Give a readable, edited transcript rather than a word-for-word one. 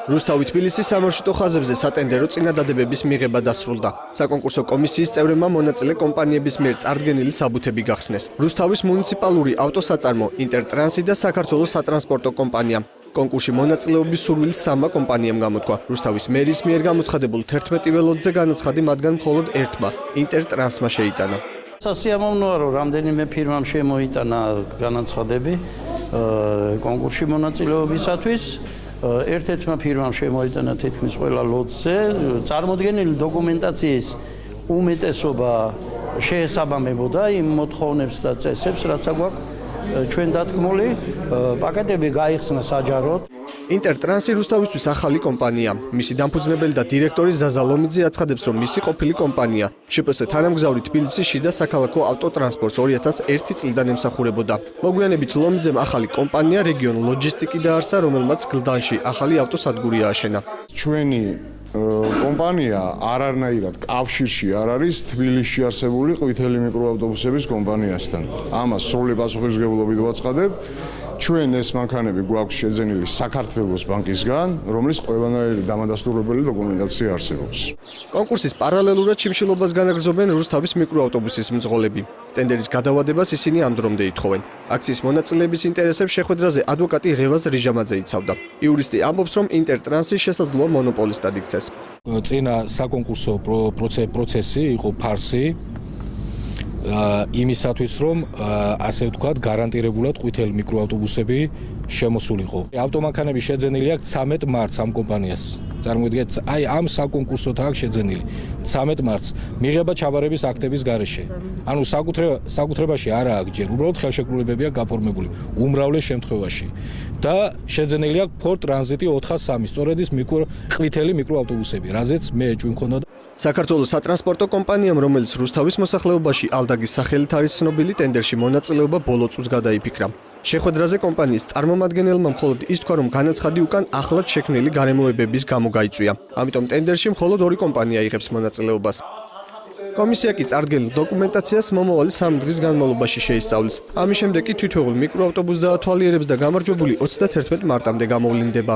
რუსთავი-თბილისის სამარშრუტო ხაზებზე სატენდერო წინადადებების მიღება დასრულდა. საკონკურსო კომისიის წევრებმა მონაწილე კომპანიების მიერ წარდგენილი საბუთები გახსნეს. რუსთავის მუნიციპალური ავტოსაწარმო, ინტერტრანსი და საქართველოს სატრანსპორტო კომპანია. კონკურსში მონაწილეობის სურვილის 3 კომპანიამ გამოთქვა. რუსთავის მერის მიერ გამოცხადებულ 11 ველოდზე განაცხადი მათგან მხოლოდ ერთმა, ინტერტრანსმა შეიტანა. სასიამოვნოა, რომ რამდენიმე ფირმამ შემოიტანა განაცხადები კონკურსში მონაწილეობისათვის. ერთ-ერთმა ფირმამ შემოიტანა თითქმის ყველა ლოტზე. წარმოდგენილი დოკუმენტაციის უმეტესობა შეესაბამებოდა იმ მოთხოვნებს და წესებს, რაც აგვაქვს ჩვენ დათქმული. პაკეტები გაიხსნა საჯაროდ. ინტერტრანსი რუსთავისთვის ახალი კომპანია. მისი დამფუძნებელი და დირექტორი ზაზა ლომიძე აცხადებს, რომ მისი ყოფილი კომპანია შპს თანამგზავრი თბილისის შიდა საქალაქო ავტოტრანსპორტს 2001 წლიდან ემსახურებოდა. მოგვიანებით ლომიძემ ახალი კომპანია რეგიონ ლოჯისტიკი დაარსა, რომელმაც გლდანში ახალი ავტოსადგური ააშენა. ჩვენი კომპანია არანაირად კავშირში არ არის თბილისში არსებული ყვითელი მიკროავტობუსების კომპანიასთან. ამას სრული პასუხისმგებლობით ვაცხადებ. ჩვენ ეს მანქანები გვაქვს შეძენილი საქართველოს ბანკისგან, რომლის ყველანაირი დამადასტურებელი დოკუმენტაცია არსებობს. კონკურსის პარალელურად შიმშილობას განაგრძობენ რუსთავის მიკროავტობუსის მძღოლები. ტენდერის გადავადებას ისინი ამ დრომდე ითხოვენ. აქციის მონაწილეების ინტერესებს შეხვედრაზე ადვოკატი რევაზ რიჟამაძე იცავდა. იურისტი ამბობს, რომ ინტერტრანსი შესაძლოა მონოპოლისტად იქცეს. წინა საკონკურსო პროცესი იყო ფარსი. იმისათვის რომ ასე ვთქვათ გარანტირებულად ყვითელი მიკროავტობუსები შემოსულიყო. ავტომანქანები შეძენილი აქვს 13 მარტს ამ კომპანიას. წარმოიდგინეთ, აი ამ საკონკურსოდ აქვს შეძენილი 13 მარტს მიღება ჩაბარების აქტების გარეშე. ანუ საკუთრებაში არა აქვს ჯერ, უბრალოდ ხელშეკრულებებია გაფორმებული უმრავლეს შემთხვევაში. და შეძენილი აქვს Ford Transit 403, სწორედ ის ყვითელი მიკროავტობუსები, რაზეც მე ეჭვი მქონდა. საქართველოს სატრანსპორტო კომპანიამ, რომელიც რუსთავის მოსახლეობაში ალდაგის სახელით არის ცნობილი, ტენდერში მონაწილეობა ბოლო წუთს გადაიფიქრა. შეხვედრაზე კომპანიის წარმომადგენელმა მხოლოდ ის თქვა, რომ განაცხადი უკან ახლად შექმნილი გარემოებების გამო გაიწვია. ამიტომ ტენდერში მხოლოდ 2 კომპანია იღებს მონაწილეობას. კომისია კი წარდგენილ დოკუმენტაციას მომავალი 3 დღის განმავლობაში შეისწავლის. ამის შემდეგ კი თითოეულ მიკროავტობუსს დაათვალიერებს და გამარჯვებული 31 მარტამდე გამოვლინდება.